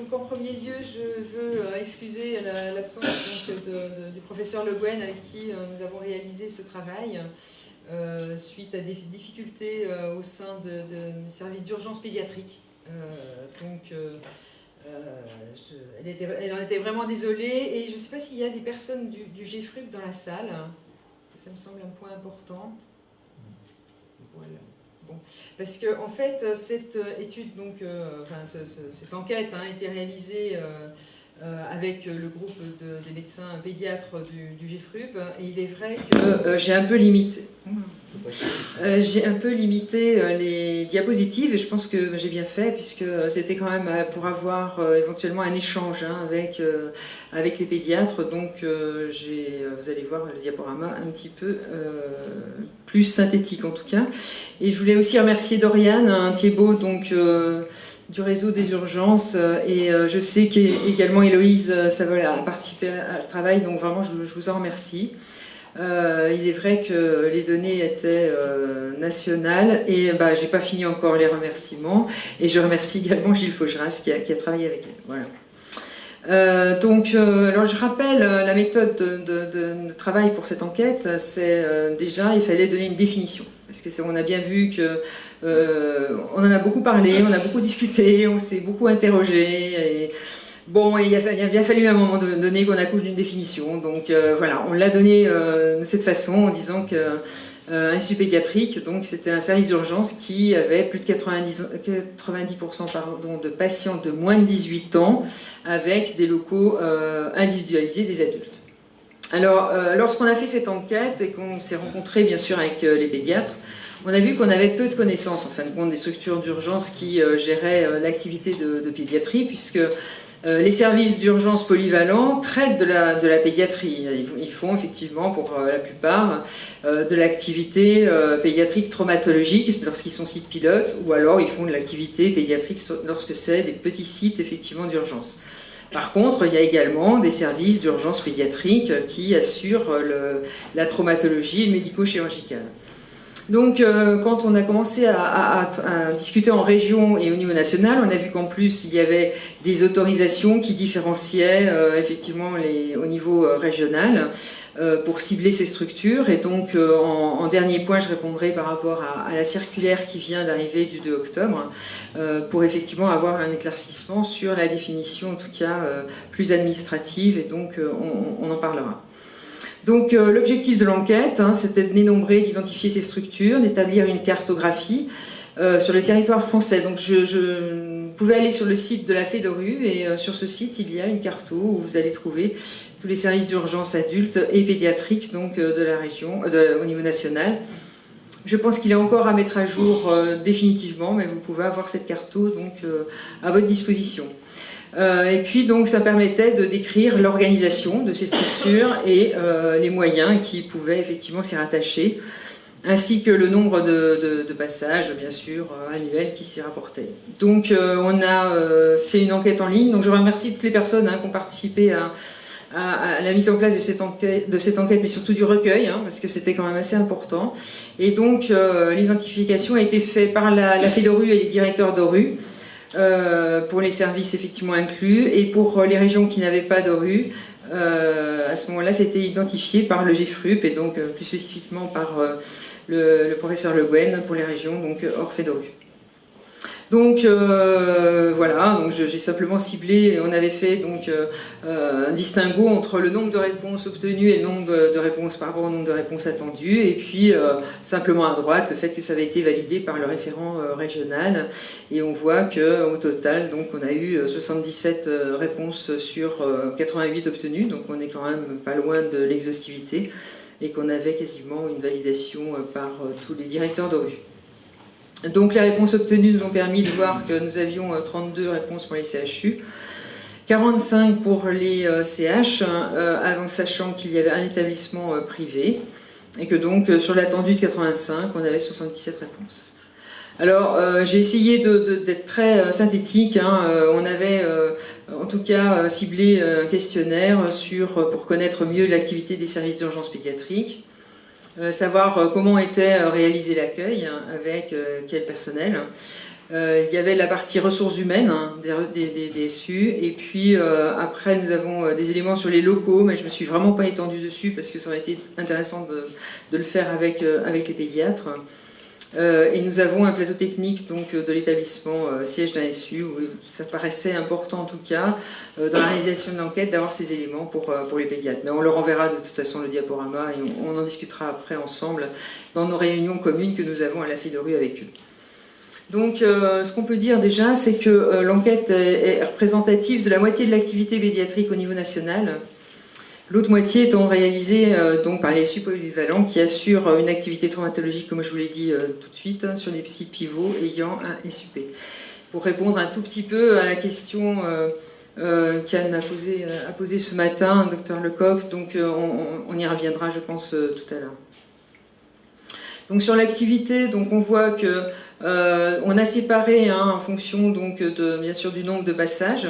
Donc en premier lieu, je veux excuser l'absence du professeur Le Guen avec qui nous avons réalisé ce travail suite à des difficultés au sein des services d'urgence pédiatrique. Elle en était vraiment désolée et je ne sais pas s'il y a des personnes du GFRUP dans la salle. Ça me semble un point important. Voilà. Bon. Parce que en fait, cette étude, donc, cette enquête a été réalisée avec le groupe des médecins pédiatres du GFRUP, et il est vrai que j'ai un peu limité. Les diapositives, et je pense que j'ai bien fait, puisque c'était quand même pour avoir éventuellement un échange avec les pédiatres. Donc vous allez voir le diaporama un petit peu plus synthétique en tout cas. Et je voulais aussi remercier Doriane Thiebaud, donc du réseau des urgences, et je sais qu'également Héloïse Savol a participé à ce travail, donc vraiment je vous en remercie. Il est vrai que les données étaient nationales et j'ai pas fini encore les remerciements, et je remercie également Gilles Faugeras qui a travaillé avec elle. Voilà. Alors je rappelle la méthode de travail pour cette enquête. C'est déjà, il fallait donner une définition, parce que on a bien vu que on en a beaucoup parlé, on a beaucoup discuté, on s'est beaucoup interrogé, et bon, il a bien fallu à un moment donné qu'on accouche d'une définition. Donc voilà, on l'a donné de cette façon, en disant que institut pédiatrique, donc c'était un service d'urgence qui avait plus de 90% de patients de moins de 18 ans, avec des locaux individualisés des adultes. Alors, lorsqu'on a fait cette enquête et qu'on s'est rencontré bien sûr avec les pédiatres, on a vu qu'on avait peu de connaissances en fin de compte des structures d'urgence qui géraient l'activité de pédiatrie, puisque les services d'urgence polyvalents traitent de la pédiatrie. Ils font effectivement, pour la plupart, de l'activité pédiatrique traumatologique lorsqu'ils sont sites pilotes, ou alors ils font de l'activité pédiatrique lorsque c'est des petits sites effectivement d'urgence. Par contre, il y a également des services d'urgence pédiatrique qui assurent la traumatologie médico-chirurgicale. Donc, quand on a commencé à discuter en région et au niveau national, on a vu qu'en plus, il y avait des autorisations qui différenciaient effectivement au niveau régional pour cibler ces structures. Et donc, en dernier point, je répondrai par rapport à la circulaire qui vient d'arriver du 2 octobre, pour effectivement avoir un éclaircissement sur la définition, en tout cas plus administrative, et donc on en parlera. Donc l'objectif de l'enquête, c'était de dénombrer, d'identifier ces structures, d'établir une cartographie sur le territoire français. Donc je pouvais aller sur le site de la FEDORU, et sur ce site il y a une carto où vous allez trouver tous les services d'urgence adultes et pédiatriques, donc de la région, au niveau national. Je pense qu'il est encore à mettre à jour définitivement, mais vous pouvez avoir cette carto donc à votre disposition. Et puis donc ça permettait de décrire l'organisation de ces structures et les moyens qui pouvaient effectivement s'y rattacher, ainsi que le nombre de passages, bien sûr, annuels qui s'y rapportaient. Donc on a fait une enquête en ligne. Donc je remercie toutes les personnes qui ont participé à la mise en place de cette enquête, mais surtout du recueil, parce que c'était quand même assez important. Et donc l'identification a été faite par la FEDORU et les directeurs d'ORU, pour les services effectivement inclus, et pour les régions qui n'avaient pas d'ORU, à ce moment-là, c'était identifié par le GFRUP, et donc plus spécifiquement par le professeur Le Guen pour les régions, donc hors FEDORU. Donc voilà, donc j'ai simplement ciblé, on avait fait donc un distinguo entre le nombre de réponses obtenues et le nombre de réponses par rapport au nombre de réponses attendues, et puis simplement à droite le fait que ça avait été validé par le référent régional, et on voit qu'au total donc on a eu 77 réponses sur 88 obtenues, donc on est quand même pas loin de l'exhaustivité, et qu'on avait quasiment une validation par tous les directeurs d'ORU. Donc les réponses obtenues nous ont permis de voir que nous avions 32 réponses pour les CHU, 45 pour les CH, avant sachant qu'il y avait un établissement privé, et que donc sur l'attendu de 85, on avait 77 réponses. Alors j'ai essayé d'être très synthétique, on avait en tout cas ciblé un questionnaire pour connaître mieux l'activité des services d'urgence pédiatrique, savoir comment était réalisé l'accueil, avec quel personnel, Il y avait la partie ressources humaines hein, des SU, et puis après nous avons des éléments sur les locaux, mais je ne me suis vraiment pas étendue dessus parce que ça aurait été intéressant de le faire avec les pédiatres. Et nous avons un plateau technique donc, de l'établissement siège d'un SU, où ça paraissait important en tout cas, dans la réalisation de l'enquête, d'avoir ces éléments pour les pédiatres. Mais on leur enverra de toute façon le diaporama et on en discutera après ensemble dans nos réunions communes que nous avons à la fille de rue avec eux. Donc ce qu'on peut dire déjà, c'est que l'enquête est représentative de la moitié de l'activité pédiatrique au niveau national. L'autre moitié étant réalisée donc par les SU polyvalents qui assurent une activité traumatologique, comme je vous l'ai dit tout de suite, hein, sur des sites pivots ayant un SUP. Pour répondre un tout petit peu à la question qu'Anne a posée ce matin, Dr Lecoq, donc on y reviendra, je pense, tout à l'heure. Donc sur l'activité, donc on voit que on a séparé hein, en fonction donc bien sûr du nombre de passages.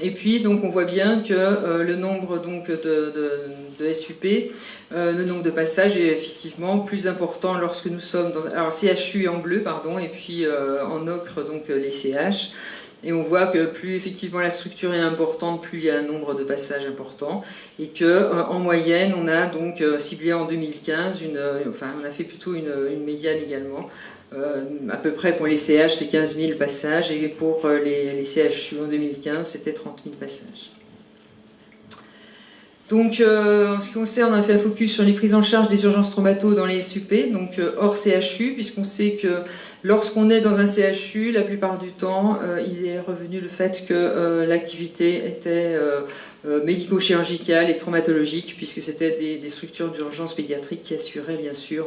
Et puis, donc, on voit bien que le nombre donc, de SUP, le nombre de passages est effectivement plus important lorsque nous sommes dans... Alors, CHU en bleu, pardon, et puis en ocre, donc les CH. Et on voit que plus effectivement la structure est importante, plus il y a un nombre de passages important. Et qu'en moyenne, on a donc ciblé en 2015, on a fait plutôt une médiane également. À peu près pour les CH, c'est 15 000 passages, et pour les CHU en 2015, c'était 30 000 passages. Donc, en ce qui concerne, on a fait un focus sur les prises en charge des urgences traumato dans les SUP, donc hors CHU, puisqu'on sait que lorsqu'on est dans un CHU, la plupart du temps, il est revenu le fait que l'activité était médico-chirurgicale et traumatologique, puisque c'était des structures d'urgence pédiatrique qui assuraient bien sûr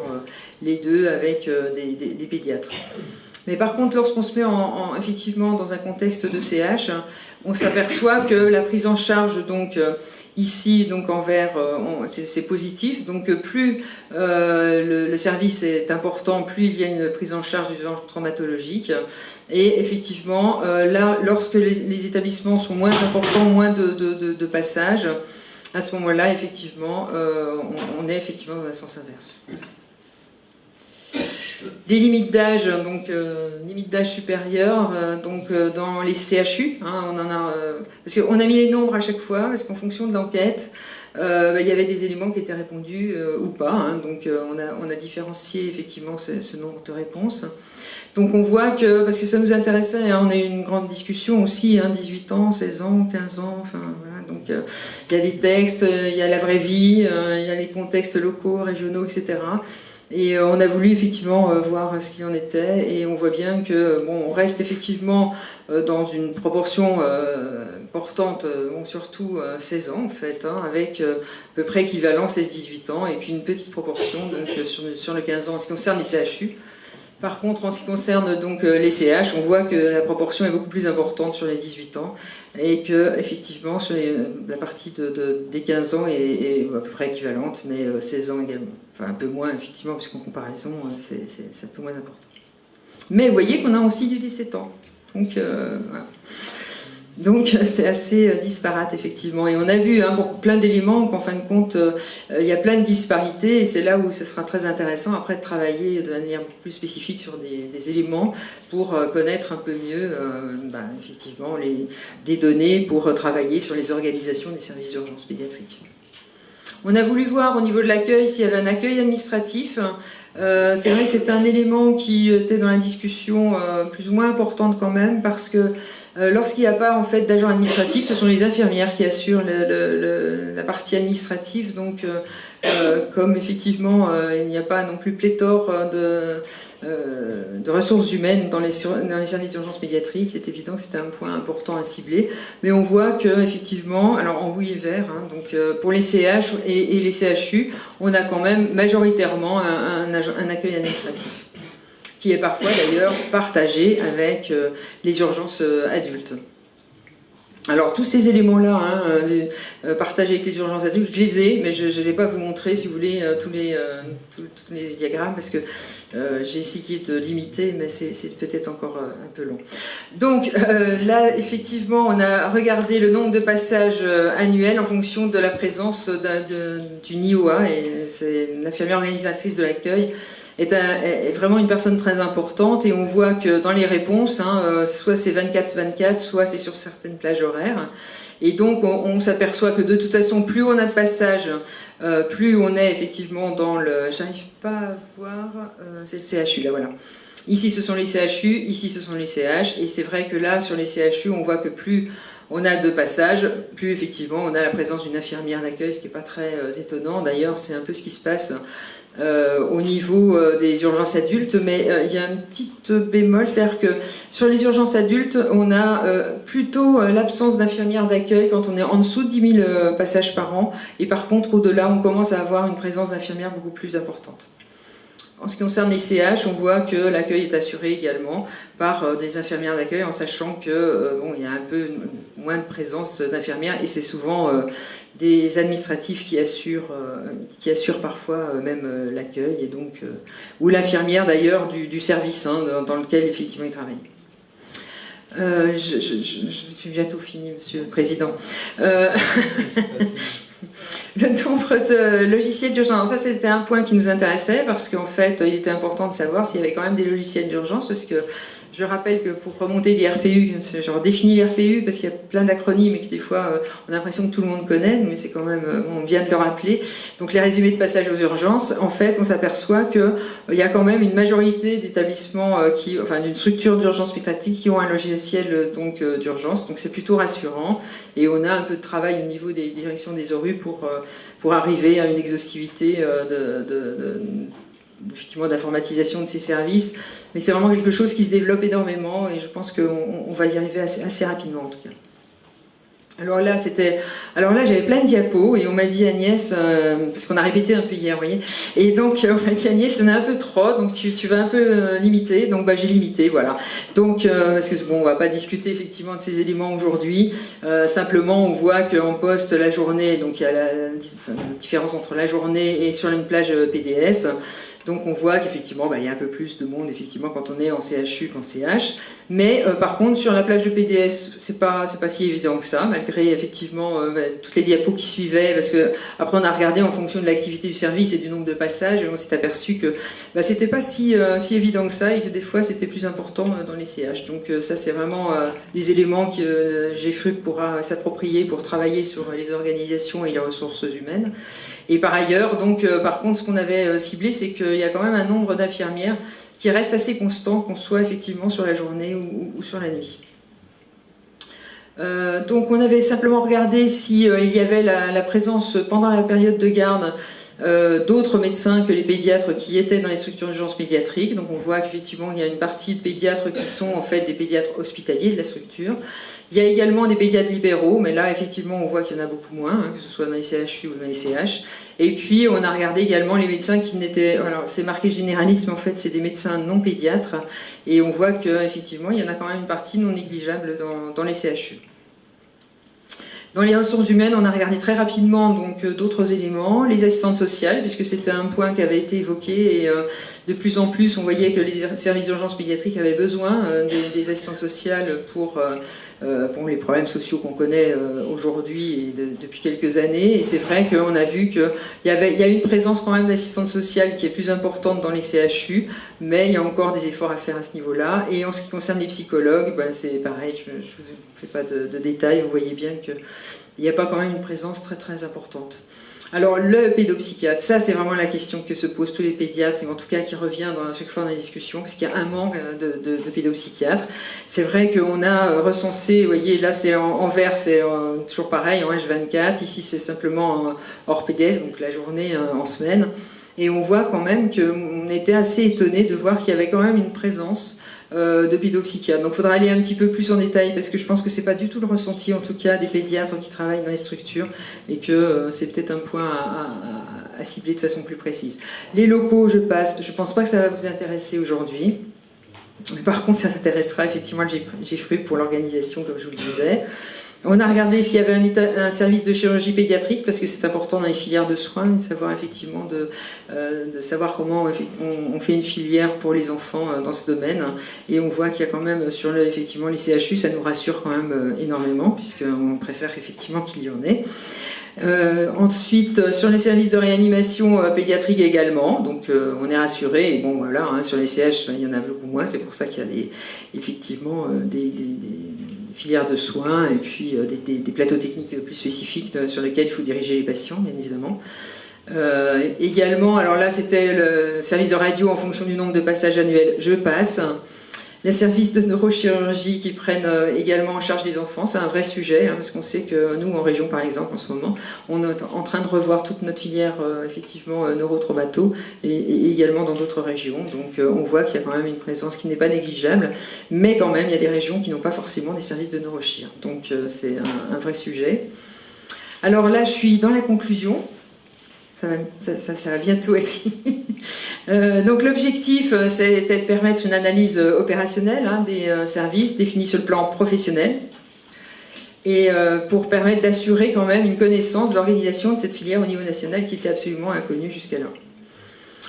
les deux avec des pédiatres. Mais par contre, lorsqu'on se met effectivement dans un contexte de CH, on s'aperçoit que la prise en charge, donc ici, donc en vert, c'est positif. Donc plus le service est important, plus il y a une prise en charge des urgences traumatologiques. Et effectivement, là, lorsque les établissements sont moins importants, moins de passages, à ce moment-là, effectivement, on est effectivement dans un sens inverse. Des limites d'âge, donc limites d'âge supérieures, donc dans les CHU, hein, on en a, parce qu'on a mis les nombres à chaque fois, parce qu'en fonction de l'enquête, il y avait des éléments qui étaient répondus ou pas, hein, donc on a différencié effectivement ce nombre de réponses. Donc on voit que, parce que ça nous intéressait, hein, on a eu une grande discussion aussi, hein, 18 ans, 16 ans, 15 ans, enfin voilà, donc il y a des textes, il y a la vraie vie, il y a les contextes locaux, régionaux, etc. Et on a voulu effectivement voir ce qu'il en était, et on voit bien que bon, on reste effectivement dans une proportion importante, bon, surtout 16 ans en fait, hein, avec à peu près équivalent 16-18 ans, et puis une petite proportion donc, sur le 15 ans en ce qui concerne les CHU. Par contre, en ce qui concerne donc les CH, on voit que la proportion est beaucoup plus importante sur les 18 ans et que effectivement sur la partie des 15 ans est à peu près équivalente, mais 16 ans également. Enfin un peu moins effectivement, puisqu'en comparaison c'est un peu moins important. Mais vous voyez qu'on a aussi du 17 ans. Donc voilà. Donc c'est assez disparate effectivement, et on a vu hein, pour plein d'éléments qu'en fin de compte il y a plein de disparités, et c'est là où ce sera très intéressant après de travailler de manière plus spécifique sur des éléments pour connaître un peu mieux effectivement des données pour travailler sur les organisations des services d'urgence pédiatrique. On a voulu voir au niveau de l'accueil s'il y avait un accueil administratif. C'est vrai que c'est un élément qui était dans la discussion plus ou moins importante quand même, parce que lorsqu'il n'y a pas en fait d'agents administratifs, ce sont les infirmières qui assurent la partie administrative. Donc, comme effectivement il n'y a pas non plus pléthore de ressources humaines dans les services d'urgence pédiatrique, il est évident que c'était un point important à cibler. Mais on voit que effectivement, alors en rouille et vert, hein, donc pour les CH et les CHU, on a quand même majoritairement un accueil administratif, qui est parfois d'ailleurs partagé avec les urgences adultes. Alors tous ces éléments-là, hein, partagés avec les urgences adultes, je les ai, mais je ne vais pas vous montrer, si vous voulez, tous les diagrammes, parce que j'ai essayé de limiter, mais c'est peut-être encore un peu long. Donc là, effectivement, on a regardé le nombre de passages annuels en fonction de la présence d'une IOA, et c'est l'infirmière organisatrice de l'accueil est vraiment une personne très importante, et on voit que dans les réponses, soit c'est 24/24, soit c'est sur certaines plages horaires. Et donc on s'aperçoit que de toute façon, plus on a de passages, plus on est effectivement dans le... J'arrive pas à voir... c'est le CHU, là, voilà. Ici, ce sont les CHU, ici, ce sont les CH. Et c'est vrai que là, sur les CHU, on voit que plus on a de passages, plus effectivement on a la présence d'une infirmière d'accueil, ce qui n'est pas très étonnant. D'ailleurs, c'est un peu ce qui se passe au niveau des urgences adultes, mais il y a un petit bémol, c'est-à-dire que sur les urgences adultes, on a plutôt l'absence d'infirmières d'accueil quand on est en dessous de 10 000 passages par an, et par contre, au-delà, on commence à avoir une présence d'infirmières beaucoup plus importante. En ce qui concerne les CH, on voit que l'accueil est assuré également par des infirmières d'accueil, en sachant que bon, il y a un peu moins de présence d'infirmières, et c'est souvent des administratifs qui assurent parfois même l'accueil, et donc ou l'infirmière d'ailleurs du service dans lequel effectivement ils travaillent. Je suis bientôt fini, Monsieur le Président. Le nombre de logiciels d'urgence, ça c'était un point qui nous intéressait parce qu'en fait il était important de savoir s'il y avait quand même des logiciels d'urgence, parce que je rappelle que pour remonter des RPU, genre définir les RPU parce qu'il y a plein d'acronymes et que des fois on a l'impression que tout le monde connaît, mais c'est quand même, on vient de le rappeler. Donc les résumés de passage aux urgences, en fait on s'aperçoit qu'il y a quand même une majorité d'établissements, enfin d'une structure d'urgence pédiatrique qui ont un logiciel donc d'urgence, donc c'est plutôt rassurant, et on a un peu de travail au niveau des directions des ORU pour arriver à une exhaustivité effectivement d'informatisation de ces services, mais c'est vraiment quelque chose qui se développe énormément, et je pense qu'on va y arriver assez rapidement en tout cas. Alors là, j'avais plein de diapos, et on m'a dit Agnès, parce qu'on a répété un peu hier, vous voyez, et donc on m'a dit Agnès, on a un peu trop, donc tu vas un peu limiter, donc j'ai limité, voilà. Donc, parce que bon, on va pas discuter effectivement de ces éléments aujourd'hui, simplement on voit qu'en poste la journée, donc il y a la différence entre la journée et sur une plage PDS. Donc on voit qu'effectivement, il y a un peu plus de monde effectivement quand on est en CHU qu'en CH. Mais par contre, sur la plage de PDS, c'est pas si évident que ça, malgré effectivement toutes les diapos qui suivaient, parce que après on a regardé en fonction de l'activité du service et du nombre de passages, et on s'est aperçu que c'était pas si évident que ça, et que des fois c'était plus important dans les CH. Donc ça, c'est vraiment des éléments que GFRU pourra s'approprier pour travailler sur les organisations et les ressources humaines. Et par ailleurs, donc, par contre, ce qu'on avait ciblé, c'est qu'il y a quand même un nombre d'infirmières qui reste assez constant, qu'on soit effectivement sur la journée ou sur la nuit. Donc on avait simplement regardé s'il y avait la présence pendant la période de garde d'autres médecins que les pédiatres qui étaient dans les structures d'urgence pédiatrique. Donc on voit qu'effectivement il y a une partie de pédiatres qui sont en fait des pédiatres hospitaliers de la structure. Il y a également des pédiatres libéraux, mais là effectivement on voit qu'il y en a beaucoup moins, que ce soit dans les CHU ou dans les CH. Et puis on a regardé également les médecins qui n'étaient... Alors c'est marqué généraliste, mais en fait c'est des médecins non pédiatres, et on voit qu'effectivement il y en a quand même une partie non négligeable dans les CHU. Dans les ressources humaines, on a regardé très rapidement donc d'autres éléments, les assistantes sociales, puisque c'était un point qui avait été évoqué, et de plus en plus on voyait que les services d'urgence pédiatrique avaient besoin des assistantes sociales pour les problèmes sociaux qu'on connaît aujourd'hui et depuis quelques années. Et c'est vrai qu'on a vu qu'il y a une présence quand même d'assistantes sociales qui est plus importante dans les CHU, mais il y a encore des efforts à faire à ce niveau-là. Et en ce qui concerne les psychologues, c'est pareil, je ne vous fais pas de détails, vous voyez bien qu'il n'y a pas quand même une présence très très importante. Alors le pédopsychiatre, ça c'est vraiment la question que se posent tous les pédiatres, et en tout cas qui revient à chaque fois dans la discussion, parce qu'il y a un manque de pédopsychiatres. C'est vrai qu'on a recensé, vous voyez là c'est en vert, c'est toujours pareil, en H24, ici c'est simplement hors PDS, donc la journée en semaine, et on voit quand même qu'on était assez étonné de voir qu'il y avait quand même une présence de pédopsychiatres. Donc il faudra aller un petit peu plus en détail, parce que je pense que c'est pas du tout le ressenti en tout cas des pédiatres qui travaillent dans les structures, et que c'est peut-être un point à cibler de façon plus précise. Les locaux, je passe, je pense pas que ça va vous intéresser aujourd'hui. Par contre ça intéressera effectivement le GFRU pour l'organisation, comme je vous le disais. On a regardé s'il y avait un service de chirurgie pédiatrique, parce que c'est important dans les filières de soins de savoir effectivement de savoir comment on fait une filière pour les enfants dans ce domaine. Et on voit qu'il y a quand même sur effectivement les CHU, ça nous rassure quand même énormément, puisqu'on préfère effectivement qu'il y en ait. Ensuite, sur les services de réanimation pédiatrique également, donc on est rassuré. Et bon, voilà, hein, sur les CH, il y en a beaucoup moins. C'est pour ça qu'il y a effectivement des filières de soins et puis des plateaux techniques plus spécifiques sur lesquels il faut diriger les patients, bien évidemment. Également, alors là, c'était le service de radio en fonction du nombre de passages annuels. Je passe. Les services de neurochirurgie qui prennent également en charge les enfants, c'est un vrai sujet, hein, parce qu'on sait que nous, en région par exemple, en ce moment, on est en train de revoir toute notre filière effectivement neurotraumato et également dans d'autres régions. Donc on voit qu'il y a quand même une présence qui n'est pas négligeable, mais quand même il y a des régions qui n'ont pas forcément des services de neurochir. Donc c'est un vrai sujet. Alors là, je suis dans la conclusion. Ça va bientôt être fini. Donc l'objectif, c'était de permettre une analyse opérationnelle hein, des services définis sur le plan professionnel et pour permettre d'assurer quand même une connaissance de l'organisation de cette filière au niveau national qui était absolument inconnue jusqu'alors.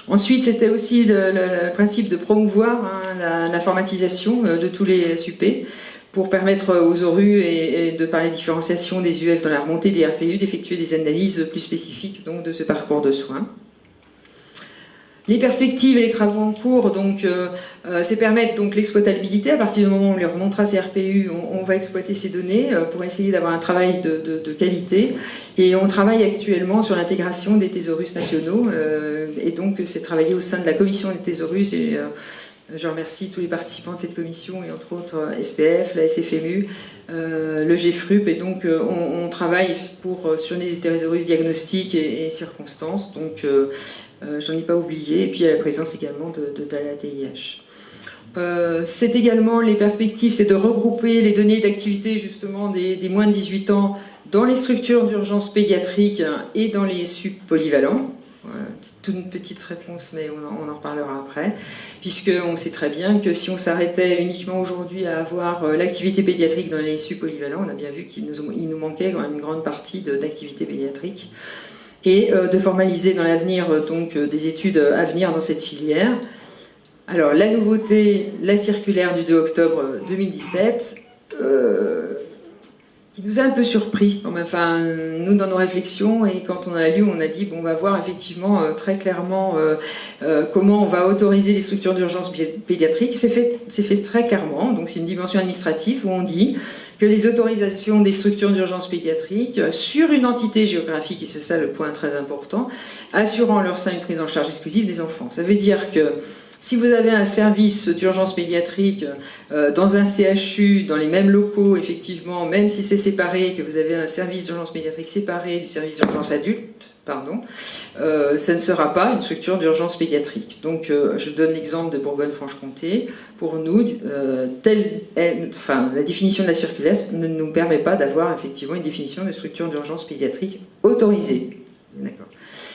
Ensuite, c'était aussi le principe de promouvoir hein, l'informatisation de tous les SUP pour permettre aux ORU et de par la différenciation des UF dans la remontée des RPU d'effectuer des analyses plus spécifiques donc, de ce parcours de soins. Les perspectives et les travaux en cours, donc, c'est permettre donc l'exploitabilité. À partir du moment où on les remontera ces RPU, on va exploiter ces données pour essayer d'avoir un travail de qualité. Et on travaille actuellement sur l'intégration des thésaurus nationaux. Et donc, c'est travaillé au sein de la commission des thésaurus. Et je remercie tous les participants de cette commission, et entre autres SPF, la SFMU, le GFRUP. Et donc, on travaille sur des thésaurus diagnostiques et circonstances. Donc, j'en ai pas oublié, et puis il y a la présence également de la TIH. C'est également les perspectives, c'est de regrouper les données d'activité justement des moins de 18 ans dans les structures d'urgence pédiatrique et dans les SUP polyvalents. Voilà, toute une petite réponse, mais on en reparlera après, puisqu'on sait très bien que si on s'arrêtait uniquement aujourd'hui à avoir l'activité pédiatrique dans les SUP polyvalents, on a bien vu qu'il nous manquait quand même une grande partie d'activité pédiatrique. Et de formaliser dans l'avenir donc des études à venir dans cette filière. Alors la nouveauté, la circulaire du 2 octobre 2017, qui nous a un peu surpris. Enfin, nous dans nos réflexions et quand on a lu, on a dit bon, on va voir effectivement très clairement comment on va autoriser les structures d'urgence pédiatrique. C'est fait très clairement. Donc c'est une dimension administrative où on dit que les autorisations des structures d'urgence pédiatrique sur une entité géographique, et c'est ça le point très important, assurant en leur sein une prise en charge exclusive des enfants. Ça veut dire que si vous avez un service d'urgence pédiatrique dans un CHU, dans les mêmes locaux, effectivement, même si c'est séparé, que vous avez un service d'urgence pédiatrique séparé du service d'urgence adulte, ça ne sera pas une structure d'urgence pédiatrique. Donc, je donne l'exemple de Bourgogne-Franche-Comté. Pour nous, la définition de la circulaire ne nous permet pas d'avoir effectivement une définition de structure d'urgence pédiatrique autorisée. D'accord.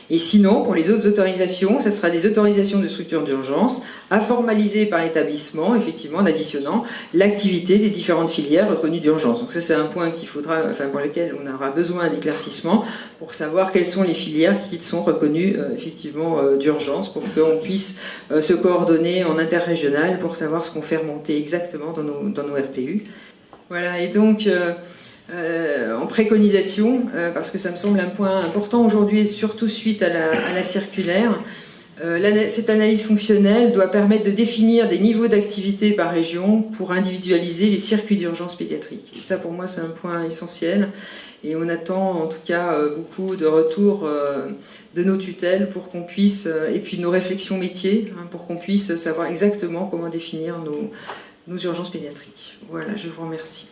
Et sinon, pour les autres autorisations, ce sera des autorisations de structure d'urgence à formaliser par l'établissement, effectivement, en additionnant l'activité des différentes filières reconnues d'urgence. Donc ça, c'est un point pour lequel on aura besoin d'éclaircissement pour savoir quelles sont les filières qui sont reconnues effectivement d'urgence, pour qu'on puisse se coordonner en interrégional pour savoir ce qu'on fait remonter exactement dans nos RPU. Voilà, et donc en préconisation, parce que ça me semble un point important aujourd'hui, et surtout suite à la circulaire, cette analyse fonctionnelle doit permettre de définir des niveaux d'activité par région pour individualiser les circuits d'urgence pédiatrique. Et ça, pour moi, c'est un point essentiel. Et on attend en tout cas beaucoup de retours de nos tutelles pour qu'on puisse, et puis nos réflexions métiers, pour qu'on puisse savoir exactement comment définir nos urgences pédiatriques. Voilà, je vous remercie.